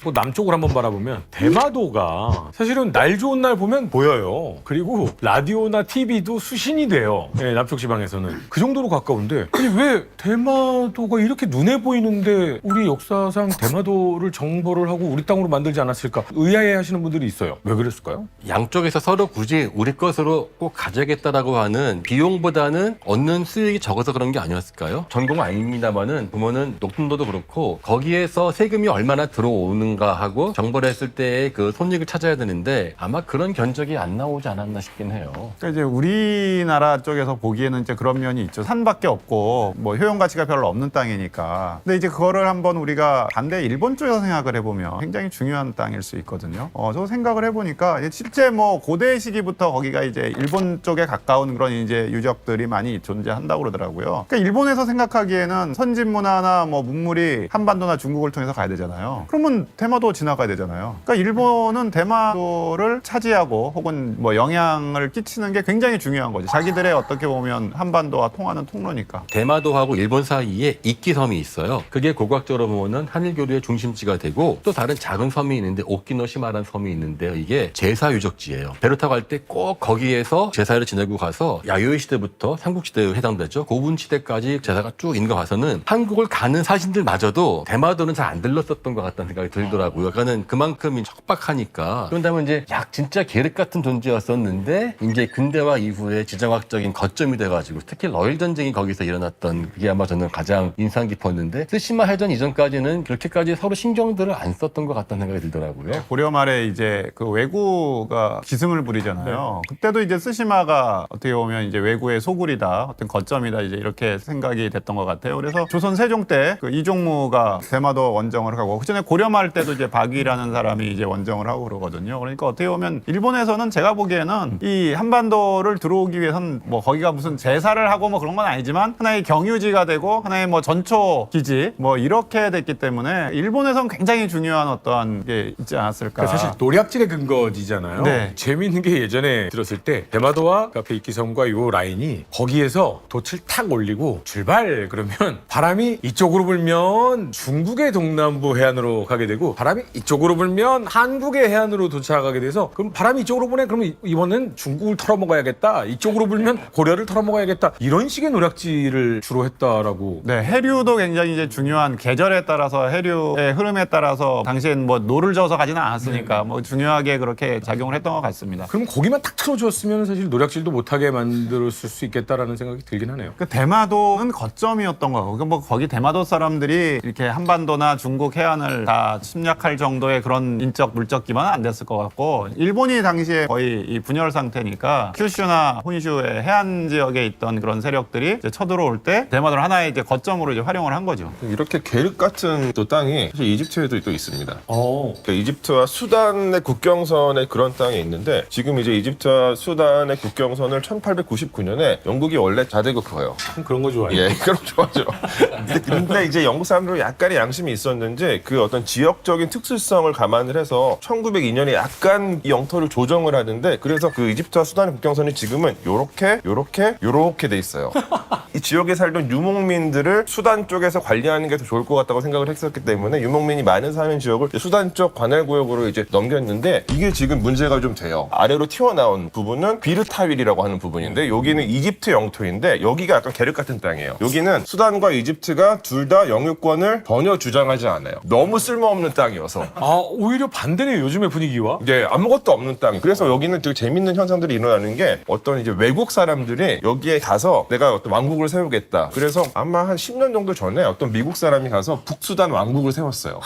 또 남쪽을 한번 바라보면 대마도가 사실은 날 좋은 날 보면 보여요. 그리고 라디오나 TV도 수신이 돼요. 네, 남쪽 지방에서는 그 정도로 가까운데 아니 왜 대마도가 이렇게 눈에 보이는데 우리 역사상 대마도를 정벌을 하고 우리 땅으로 만들지 않았을까 의아해하시는 분들이 있어요. 왜 그랬을까요? 양쪽에서 서로 굳이 우리 것으로 꼭 가져야겠다라고 하는 비용보다는 얻는 수익이 적어서 그런 게 아니었을까요? 전공은 아닙니다만은 보면은 녹tum도도 그렇고 거기에서 세금이 얼마나 들어오는가 하고 정벌했을 때의 그 손익을 찾아야 되는데 아마 그런 견적이 안 나오지 않았나 싶긴 해요. 그러니까 이제 우리나라 쪽에서 보기에는 이제 그런 면이 있죠. 산밖에 없고 뭐 효용 가치가 별로 없는 땅이니까. 근데 이제 그거를 한번 우리가 반대 일본 쪽에서 생각을 해보면 굉장히 중요한 땅일 수 있거든요. 저 생각을 해보니까 실제 뭐 고대 시기부터 거기가 이제 일본 쪽에 가까운 그런 이제 유적들이 많이 존재한다고 그러더라고요. 그러니까 일본에서 생각하기에는 선진 문화나 뭐 문물이 한반도나 중국을 통해서 가야 되잖아요. 그러면 대마도 지나가야 되잖아요. 그러니까 일본은 대마도를 차지하고 혹은 뭐 영향을 끼치는 게 굉장히 중요한 거지. 자기들의 어떻게 보면 한반도와 통하는 통로니까. 대마도하고 일본 사이에 이끼섬이 있어요. 그게 고고학적으로 보면은 한일교류의 중심지가 되고 또 다른 작은 섬이 있는데 오키노시마라는 섬이 있는데요. 이게 제사 유적지예요. 배를 타고 갈 때 꼭 거기에서 제사를 지내고 가서 야요이 시대부터 삼국시대에 해당되죠. 고분 시대까지 제사가 쭉 있는 거 봐서는 한국을 가는 사신들마저도 대마도는 잘 안 들렀었던 것 같다는 생각이 들더라고요. 그러니까는 그만큼 척박하니까. 그런다면 이제 진짜 계륵 같은 존재였었는데 이제 근대화 이후에 지정학적인 거점이 돼가지고 특히 러일 전쟁이 거기서 일어났던 그게 아마 저는 가장 인상 깊었는데 스시마 해전 이전까지는 그렇게까지 서로 신경들을 안 썼던 것 같다는 생각이 들더라고요. 고려 말에 이제 그 왜구가 기승을 부리잖아요. 그때도 이제 스시마가 어떻게 보면 이제 왜구의 소굴이다, 어떤 거점이다 이제 이렇게 생각이 됐던 것 같아요. 그래서 조선 세종 때 그 이종무가 대마도 원정을 하고 그전에 고려 말 때도 이제 박이라는 사람이 이제 원정을 하고 그러거든요. 그러니까 어떻게 보면 일본에서는 제가 보기에는 이 한반도를 들어오기 위해선 뭐 거기가 무슨 제사를 하고 뭐 그런 건 아니지만 하나의 경유지가 되고 하나의 뭐 전초 기지 뭐 이렇게 됐기 때문에 일본에서는 굉장히 중요한 어떠한 게 있지 않았을까. 사실 노략질의 근거지잖아요. 네. 재미있는 게 예전에 들었을 때 대마도와 카페 이끼섬과 요 라인이 거기에서 돛을 탁 올리고 출발 그러면 바람이 이쪽으로 불면 중국의 동남부 해안으로 가게 되고 바람이 이쪽으로 불면 한국의 해안으로 도착하게 돼서 그럼 바람이 이쪽으로 부네 그러면 이번엔 중국을 털어먹어야겠다. 이쪽으로 불면 고려를 털어먹어야겠다. 이런 식의 노략질을 주로 했다라고. 네, 해류도 굉장히 이제 중요한 계절에 따라서 해류의 흐름에 따라서 당시엔 뭐 노를 저어서 가지는 않았으니까 뭐 중요하게 그렇게 작용을 했던 것 같습니다. 그럼 거기만 딱 틀어주었으면 사실 노략질도 못하게 만들었을 수 있겠다라는 생각이 들긴 하네요. 그 대마도는 거점이었던 거고, 뭐 거기 대마도 사람들이 이렇게 한반도나 중국 해안을 다 침략할 정도의 그런 인적 물적 기반은 안 됐을 것 같고, 일본이 당시에 거의 이 분열 상태니까 큐슈나 혼슈의 해안 지역에 있던 그런 세력들이 이제 쳐들어올 때 대마도를 하나의 이제 거점으로 이제 활용을 한 거죠. 이렇게 계륵 같은 또 땅이 사실 이집트에도 또 있습니다. 어. 그러니까 이집트와 수단의 국경선에 그런 땅이 있는데 지금 이제 이집트와 수단의 국경선을 1899년에 영국이 원래 자대국 그어요. 그런 거 좋아해요. 예, 그럼 좋아죠. 근데 이제 영국 사람들은 약간의 양심이 있었는지 그 어떤 지역적인 특수성을 감안을 해서 1902년에 약간 이 영토를 조정을 하는데 그래서 그 이집트와 수단의 국경선이 지금은 요렇게 돼 있어요. 이 지역에 살던 유목민들을 수단 쪽에서 관리하는 게 더 좋을 것 같다고 생각을 했었기 때문에 유목민이 많은 사는 지역을 수단 쪽 관할구역으로 이제 넘겼는데 이게 지금 문제가 좀 돼요. 아래로 튀어나온 부분은 비르타윌이라고 하는 부분인데 여기는 이집트 영토인데 여기가 약간 계륵 같은 땅이에요. 여기는 수단과 이집트가 둘 다 영유권을 전혀 주장하지 않아요. 너무 쓸모없는 땅이어서. 아, 오히려 반대네요, 요즘의 분위기와. 이제 아무것도 없는 땅. 그래서 여기는 되게 재밌는 현상들이 일어나는 게 어떤 이제 외국 사람들이 여기에 가서 내가 어떤 왕국을 세우겠다. 그래서 아마 한 10년 정도 전에 어떤 미국 사람이 가서 북수단 왕국을 세웠어요.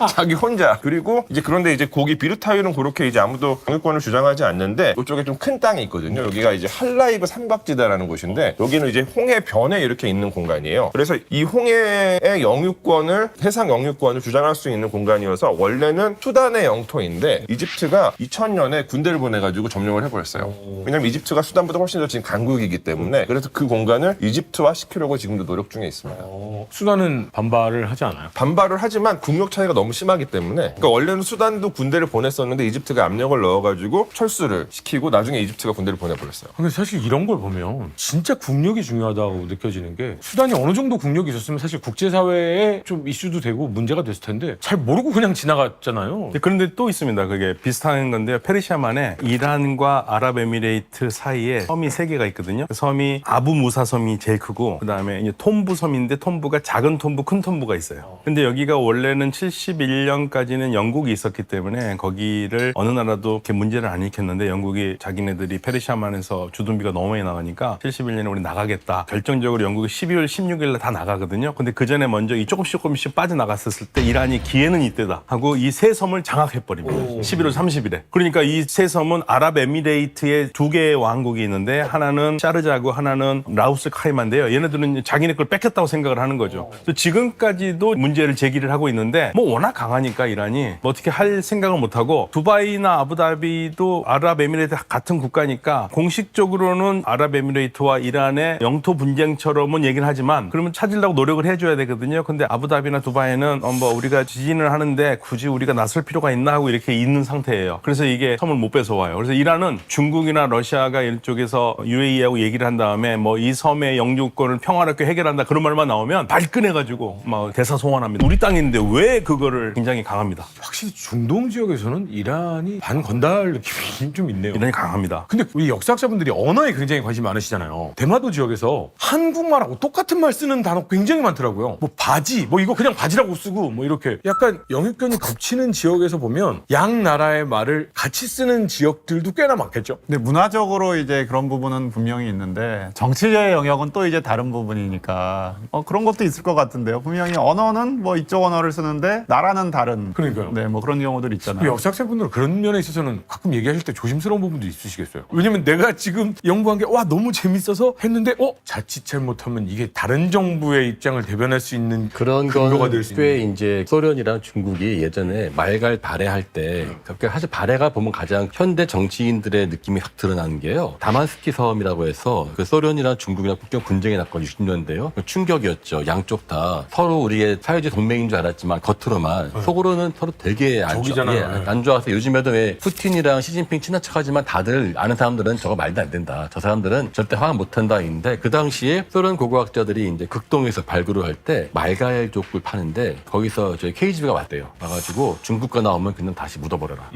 자기 혼자. 그리고 이제 그런데 이제 거기 비르타윌은 그렇게 이제 아무도 영유권을 주장하지 않는데 이쪽에 좀 큰 땅이 있거든요. 여기가 이제 할라이브 삼박지대라는 곳인데 여기는 이제 홍해 변에 이렇게 있는 공간이에요. 그래서 이 홍해의 영유권을 해상 영유권을 주장할 수 있는 공간이어서 원래는 수단의 영토인데 이집트가 2000년에 군대를 보내가지고 점령을 해버렸어요. 왜냐면 이집트가 수단보다 훨씬 더 지금 강국이기 때문에 그래서 그 공간을 이집트화 시키려고 지금도 노력 중에 있습니다. 수단은 반발을 하지 않아요? 반발을 하지만 국력 차이가 너무 심하기 때문에 그러니까 원래는 수단도 군대를 보냈었는데 이집트가 압력을 넣어가지고 철수를 시키고 나중에 이집트가 군대를 보내버렸어요. 근데 사실 이런 걸 보면 진짜 국력이 중요하다고 느껴지는 게 수단이 어느 정도 국력이 있었으면 사실 국제사회에 좀 이슈도 되고 문제가 됐을 텐데 잘 모르고 그러고 그냥 지나갔잖아요. 그런데 또 있습니다. 그게 비슷한 건데요. 페르시아만에 이란과 아랍에미레이트 사이에 섬이 3개가 있거든요. 그 섬이 아부무사 섬이 제일 크고 그다음에 이제 톰부 섬인데 톰부가 작은 톰부, 큰 톰부가 있어요. 근데 여기가 원래는 71년까지는 영국이 있었기 때문에 거기를 어느 나라도 이렇게 문제를 안 일으켰는데 영국이 자기네들이 페르시아만에서 주둔비가 너무 많이 나가니까 71년에 우리 나가겠다. 결정적으로 영국이 12월 16일에 다 나가거든요. 근데 그 전에 먼저 이 조금씩 빠져나갔었을 때 이란이 기회는 이때다 하고 이 세 섬을 장악해버립니다. 11월 30일에. 그러니까 이 세 섬은 아랍에미레이트의 2개의 왕국이 있는데 하나는 샤르자고 하나는 라우스 카이마인데요. 얘네들은 자기네 걸 뺏겼다고 생각을 하는 거죠. 그래서 지금까지도 문제를 제기를 하고 있는데 뭐 워낙 강하니까 이란이 뭐 어떻게 할 생각을 못하고 두바이나 아부다비도 아랍에미레이트 같은 국가니까 공식적으로는 아랍에미레이트와 이란의 영토 분쟁처럼은 얘기를 하지만 그러면 찾으려고 노력을 해줘야 되거든요. 근데 아부다비나 두바이는 뭐 우리가 지진을 하는데 굳이 우리가 나설 필요가 있나 하고 이렇게 있는 상태예요. 그래서 이게 섬을 못 뺏어와요. 그래서 이란은 중국이나 러시아가 이쪽에서 UAE하고 얘기를 한 다음에 뭐 이 섬의 영주권을 평화롭게 해결한다 그런 말만 나오면 발끈해가지고 막 대사소환합니다. 우리 땅인데 왜 그거를 굉장히 강합니다. 확실히 중동 지역에서는 이란이 반건달 느낌이 좀 있네요. 이란이 강합니다. 근데 우리 역사학자분들이 언어에 굉장히 관심이 많으시잖아요. 대마도 지역에서 한국말하고 똑같은 말 쓰는 단어 굉장히 많더라고요. 뭐 바지, 뭐 이거 그냥 바지라고 쓰고 뭐 이렇게 약간 영유권이 겹치는 지역에서 보면 양 나라의 말을 같이 쓰는 지역들도 꽤나 많겠죠. 근데 문화적으로 이제 그런 부분은 분명히 있는데 정치의 영역은 또 이제 다른 부분이니까 그런 것도 있을 것 같은데요. 분명히 언어는 뭐 이쪽 언어를 쓰는데 나라는 다른. 그러니까요. 네, 뭐 그런 경우들 우리 있잖아요. 역사학생분들은 그런 면에 있어서는 가끔 얘기하실 때 조심스러운 부분도 있으시겠어요. 왜냐면 내가 지금 연구한 게 너무 재밌어서 했는데 자칫 잘못하면 이게 다른 정부의 입장을 대변할 수 있는 그런 근거가 건 될 수 꽤 있는. 이제 소련이랑 중국이 예전에 말갈 발해할 때 그러니까 사실 발해가 보면 가장 현대 정치인들의 느낌이 확 드러나는 게요. 다만스키 섬이라고 해서 그 소련이랑 중국이랑 국경 분쟁이 났거든요. 60년대요. 충격이었죠. 양쪽 다 서로 우리의 사회주의 동맹인 줄 알았지만 겉으로만 속으로는 서로 되게 적이잖아요. 안 좋아서 요즘에도 왜 푸틴이랑 시진핑 친한 척하지만 다들 아는 사람들은 저거 말도 안 된다. 저 사람들은 절대 화학 못한다 인데 그 당시에 소련 고고학자들이 이제 극동에서 발굴을 할 때 말갈족을 파는데 거기서 저희 KGB가 왔대요. 와가지고 중국 거 나오면 그냥 다시 묻어버려라.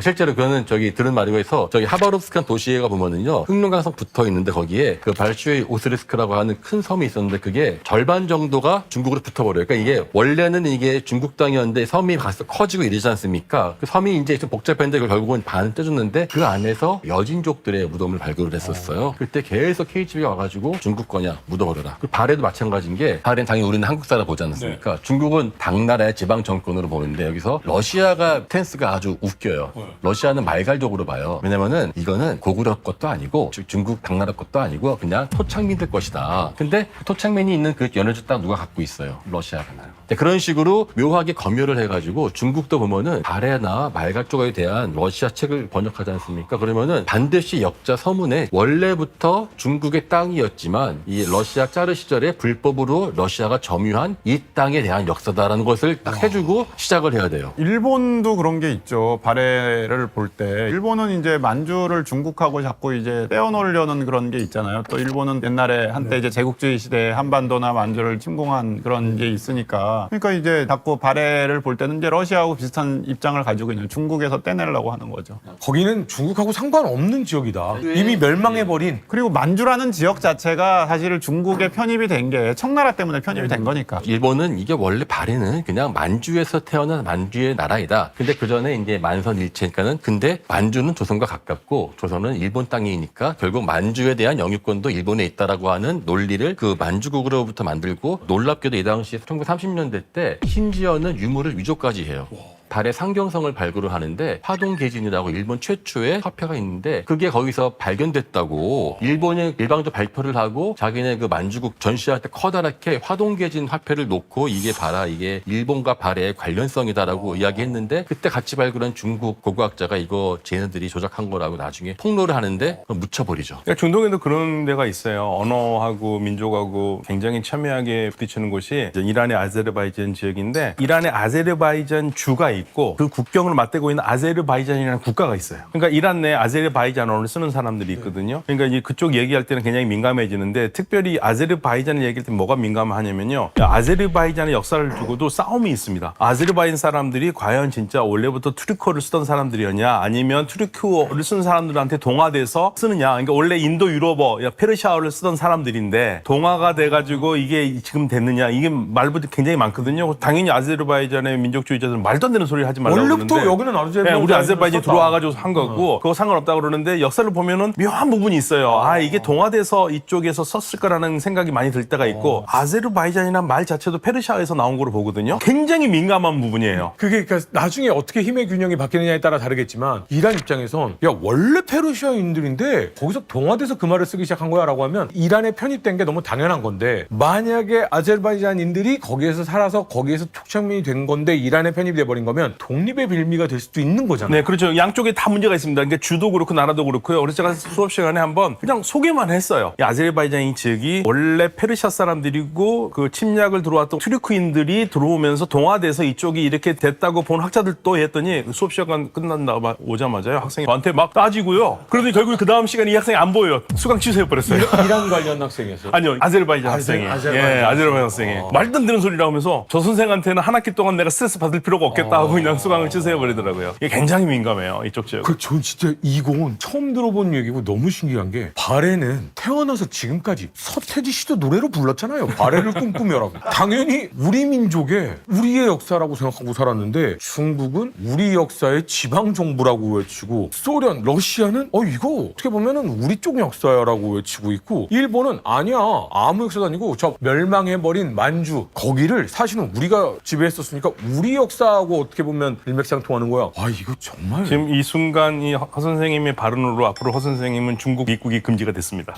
실제로 그거는 저기 들은 말이고 해서 저기 하바롭스크한 도시에가 보면은요 흑룡강성 붙어 있는데 거기에 그 발슈이 오스리스크라고 하는 큰 섬이 있었는데 그게 절반 정도가 중국으로 붙어버려요. 그러니까 이게 원래는 이게 중국 땅이었는데 섬이 가서 커지고 이러지 않습니까? 그 섬이 이제 좀 복잡했는데 그걸 결국은 반은 떼줬는데 그 안에서 여진족들의 무덤을 발굴을 했었어요. 그때 계속 KGB가 와가지고 중국 거냐 묻어버려라. 그 발해도 마찬가지인 게 발해는 당연히 우리는 한국 사람 보지 않았습니까? 중국은 당나라의 지방 정권으로 보는데 여기서 러시아가 스탠스가 아주 웃겨요. 러시아는 말갈족으로 봐요. 왜냐면은 이거는 고구려 것도 아니고 중국 당나라 것도 아니고 그냥 토착민들 것이다. 근데 토착민이 있는 그 연해주 땅 누가 갖고 있어요? 러시아가 나요. 그런 식으로 묘하게 검열을 해가지고 중국도 보면은 발해나 말갈 쪽에 대한 러시아 책을 번역하지 않습니까? 그러면은 반드시 역자 서문에 원래부터 중국의 땅이었지만 이 러시아 짜르 시절에 불법으로 러시아가 점유한 이 땅에 대한 역사다라는 것을 딱 해주고 시작을 해야 돼요. 일본도 그런 게 있죠. 발해를 볼 때 일본은 이제 만주를 중국하고 자꾸 이제 떼어놓으려는 그런 게 있잖아요. 또 일본은 옛날에 한때 이제 제국주의 시대에 한반도나 만주를 침공한 그런 게 있으니까 그러니까 이제 자꾸 발해를 볼 때는 이제 러시아하고 비슷한 입장을 가지고 있는 중국에서 떼내려고 하는 거죠. 거기는 중국하고 상관없는 지역이다. 이미 멸망해버린. 그리고 만주라는 지역 자체가 사실 중국에 편입이 된 게 청나라 때문에 편입이 된 거니까. 일본은 이게 원래 발해는 그냥 만주에서 태어난 만주의 나라이다. 근데 그 전에 이제 만선일체니까는 근데 만주는 조선과 가깝고 조선은 일본 땅이니까 결국 만주에 대한 영유권도 일본에 있다라고 하는 논리를 그 만주국으로부터 만들고 놀랍게도 이 당시 1930년대 때 심지어는 유물을 위조까지 해요. 달의 상경성을 발굴을 하는데 화동계진이라고 일본 최초의 화폐가 있는데 그게 거기서 발견됐다고 일본이 일방적 발표를 하고 자기네 그 만주국 전시할 때 커다랗게 화동계진 화폐를 놓고 이게 봐라 이게 일본과 발해의 관련성이다라고 이야기했는데 그때 같이 발굴한 중국 고고학자가 이거 쟤네들이 조작한 거라고 나중에 폭로를 하는데 그걸 묻혀버리죠. 그러니까 중동에도 그런 데가 있어요. 언어하고 민족하고 굉장히 첨예하게 부딪히는 곳이 이제 이란의 아제르바이잔 지역인데 이란의 아제르바이잔 주가 있고 있고 그 국경을 맞대고 있는 아제르바이잔이라는 국가가 있어요. 그러니까 이란 내에 아제르바이잔어를 쓰는 사람들이 있거든요. 그러니까 이제 그쪽 얘기할 때는 굉장히 민감해지는데 특별히 아제르바이잔을 얘기할 때 뭐가 민감하냐면요. 아제르바이잔의 역사를 두고도 싸움이 있습니다. 아제르바이잔 사람들이 과연 진짜 원래부터 투르크어를 쓰던 사람들이었냐 아니면 투르크어를 쓰는 사람들한테 동화돼서 쓰느냐. 그러니까 원래 인도 유럽어, 페르시아어를 쓰던 사람들인데 동화가 돼가지고 이게 지금 됐느냐. 이게 말부터 굉장히 많거든요. 당연히 아제르바이잔의 민족주의자들은 말도 안 되는 소리를 하지 말라고 그러는데 원래부터 여기는 아제르바이잔 우리 아제르바이잔이 들어와가지고 한 거고 그거 상관없다고 그러는데 역사를 보면은 묘한 부분이 있어요. 이게 동화돼서 이쪽에서 썼을 거라는 생각이 많이 들 때가 있고 아제르바이잔이라는 말 자체도 페르시아에서 나온 거로 보거든요. 굉장히 민감한 부분이에요. 그게 그러니까 나중에 어떻게 힘의 균형이 바뀌느냐에 따라 다르겠지만 이란 입장에선 야 원래 페르시아인들인데 거기서 동화돼서 그 말을 쓰기 시작한 거야 라고 하면 이란에 편입된 게 너무 당연한 건데 만약에 아제르바이잔인들이 거기에서 살아서 거기에서 촉착민이 된 건데 이란에 편입돼 버린 거면 독립의 빌미가 될 수도 있는 거잖아요. 네, 그렇죠. 양쪽에 다 문제가 있습니다. 그러니까 주도 그렇고 나라도 그렇고요. 그래서 제가 수업 시간에 한번 그냥 소개만 했어요. 이 아제르바이잔 측이 원래 페르시아 사람들이고 그 침략을 들어왔던 투르크인들이 들어오면서 동화돼서 이쪽이 이렇게 됐다고 본 학자들도 했더니 수업 시간 끝난다 오자마자요. 학생이 저한테 막 따지고요. 그러더니 결국에 그 다음 시간에 이 학생이 안 보여요. 수강 취소해버렸어요. 이란 관련 학생이었어요? 아니요, 아제르바이잔 학생이. 아제르바이잔 학생이. 말도 안 되는 소리를 하면서 저 선생한테는 한 학기 동안 내가 스트레스 받을 필요가 없겠다 하고 그냥 수강을 취소해버리더라고요. 이게 굉장히 민감해요, 이쪽 지역. 전 진짜 이건 처음 들어본 얘기고 너무 신기한 게 발해는 태어나서 지금까지 서태지 씨도 노래로 불렀잖아요. 발해를 꿈꾸며라고. 당연히 우리 민족의 우리의 역사라고 생각하고 살았는데 중국은 우리 역사의 지방 정부라고 외치고 소련, 러시아는 이거 어떻게 보면은 우리 쪽 역사야라고 외치고 있고 일본은 아니야 아무 역사도 아니고 저 멸망해버린 만주 거기를 사실은 우리가 지배했었으니까 우리 역사하고 어떻게 보면 일맥상통하는 거야. 이거 정말 지금 이 순간 이 허 선생님의 발언으로 앞으로 허 선생님은 중국 입국이 금지가 됐습니다.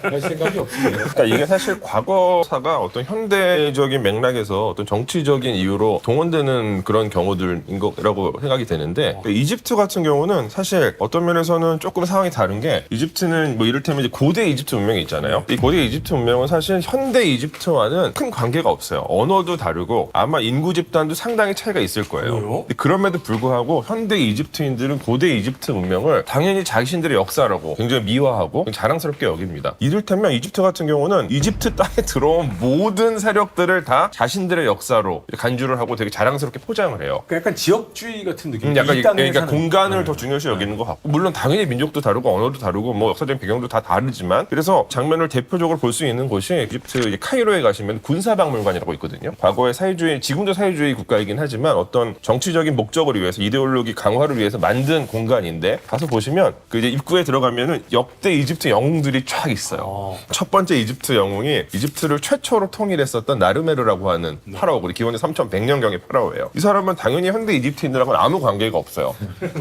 할 생각이 없습니다. 그러니까 이게 사실 과거사가 어떤 현대적인 맥락에서 어떤 정치적인 이유로 동원되는 그런 경우들인 거라고 생각이 되는데 이집트 같은 경우는 사실 어떤 면에서는 조금 상황이 다른 게 이집트는 뭐 이를테면 이제 고대 이집트 문명이 있잖아요. 이 고대 이집트 문명은 사실 현대 이집트와는 큰 관계가 없어요. 언어도 다르고 아마 인구 집단도 상당히 차이가 있을 거예요. 근데 그럼에도 불구하고 현대 이집트인들은 고대 이집트 문명을 당연히 자신들의 역사라고 굉장히 미화하고 자랑스럽게 여깁니다. 이를테면 이집트 같은 경우는 이집트 땅에 들어온 모든 세력들을 다 자신들의 역사로 간주를 하고 되게 자랑스럽게 포장을 해요. 약간 지역주의 같은 느낌. 약간 이 땅에 그러니까 사는. 공간을 더 중요시 여기는 것 같고 물론 당연히 민족도 다르고 언어도 다르고 뭐 역사적인 배경도 다 다르지만 그래서 장면을 대표적으로 볼 수 있는 곳이 이집트 카이로에 가시면 군사박물관이라고 있거든요. 과거의 사회주의 지금도 사회주의 국가이긴 하지만 어떤 정치적인 목적을 위해서 이데올로기 강화를 위해서 만든 공간인데 가서 보시면 그 이제 입구에 들어가면은 역대 이집트 영웅들이 쫙 있어요. 첫 번째 이집트 영웅이 이집트를 최초로 통일했었던 나르메르라고 하는 파라오고 기원전 3100년경의 파라오예요. 이 사람은 당연히 현대 이집트인들하고는 아무 관계가 없어요.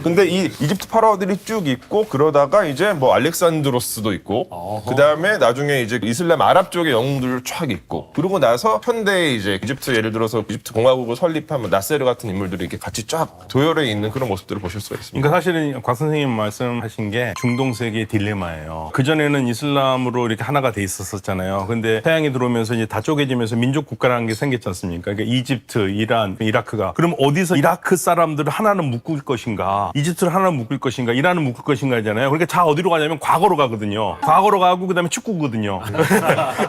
근데 이 이집트 파라오들이 쭉 있고 그러다가 이제 뭐 알렉산드로스도 있고 그 다음에 나중에 이제 이슬람 아랍 쪽의 영웅들 쫙 있고 그러고 나서 현대에 이제 이집트 예를 들어서 이집트 공화국을 설립한 나세르 같은 인물들이 이렇게 같이 쫙 도열해 있는 그런 모습들을 보실 수가 있습니다. 그러니까 사실은 곽 선생님 말씀하신 게 중동 세계의 딜레마예요. 그전에는 이슬람으로 이렇게 하나가 돼 있었잖아요. 근데 서양이 들어오면서 이제 다 쪼개지면서 민족 국가라는 게 생겼지 않습니까? 그러니까 이집트, 이란, 이라크가. 그럼 어디서 이라크 사람들을 하나는 묶을 것인가? 이집트를 하나는 묶을 것인가? 이란은 묶을 것인가 하잖아요. 그러니까 자 어디로 가냐면 과거로 가거든요. 과거로 가고 그다음에 축구거든요.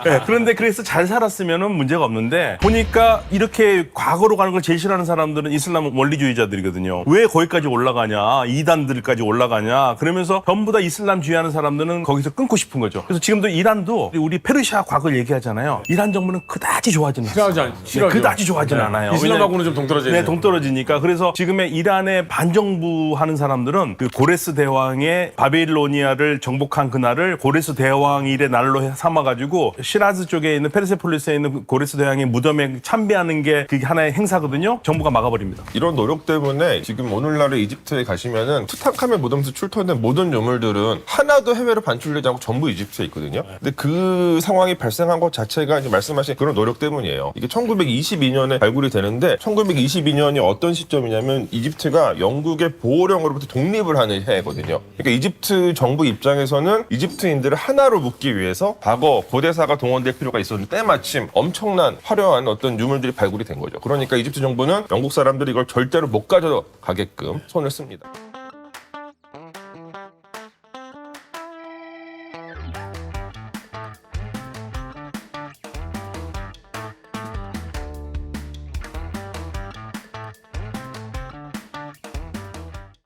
네, 그런데 그래서 잘 살았으면은 문제가 없는데 보니까 이렇게 과거로 가는 걸 제일 싫어하는 사람들은 이슬람 원리주의자들이거든요. 왜 거기까지 올라가냐? 이단들까지 올라가냐? 그러면서 전부 다 이슬람주의하는 사람들은 거기서 끊고 싶은 거죠. 그래서 지금도 이란도 우리 페르시아 과거를 얘기하잖아요. 이란 정부는 그다지 좋아하지는 않아요. 그다지 좋아하지는 않아요. 이슬람하고는 좀 동떨어지네. 네, 동떨어지니까. 그래서 지금의 이란의 반정부 하는 사람들은 그 고레스 대왕의 바빌로니아를 정복한 그날을 고레스 대왕일의 날로 삼아가지고 시라즈 쪽에 있는 페르세폴리스에 있는 고레스 대왕의 무덤에 참배하는 게 그게 하나의 행사거든요. 정부가 막아버립니다. 이런 노력 때문에 지금 오늘날의 이집트에 가시면은 투탕카멘 무덤에서 출토된 모든 유물들은 하나도 해외로 반출되지 않고 전부 이집트에 있거든요. 근데 그 상황이 발생한 것 자체가 이제 말씀하신 그런 노력 때문이에요. 이게 1922년에 발굴이 되는데 1922년이 어떤 시점이냐면 이집트가 영국의 보호령으로부터 독립을 하는 해거든요. 그러니까 이집트 정부 입장에서는 이집트인들을 하나로 묶기 위해서 과거 고대사가 동원될 필요가 있었는데 때마침 엄청난 화려한 어떤 유물들이 발굴이 된 거죠. 그러니까 이집트 정부는 영국 사람들이 이걸 절대로 못 가져가게끔 손을 씁니다.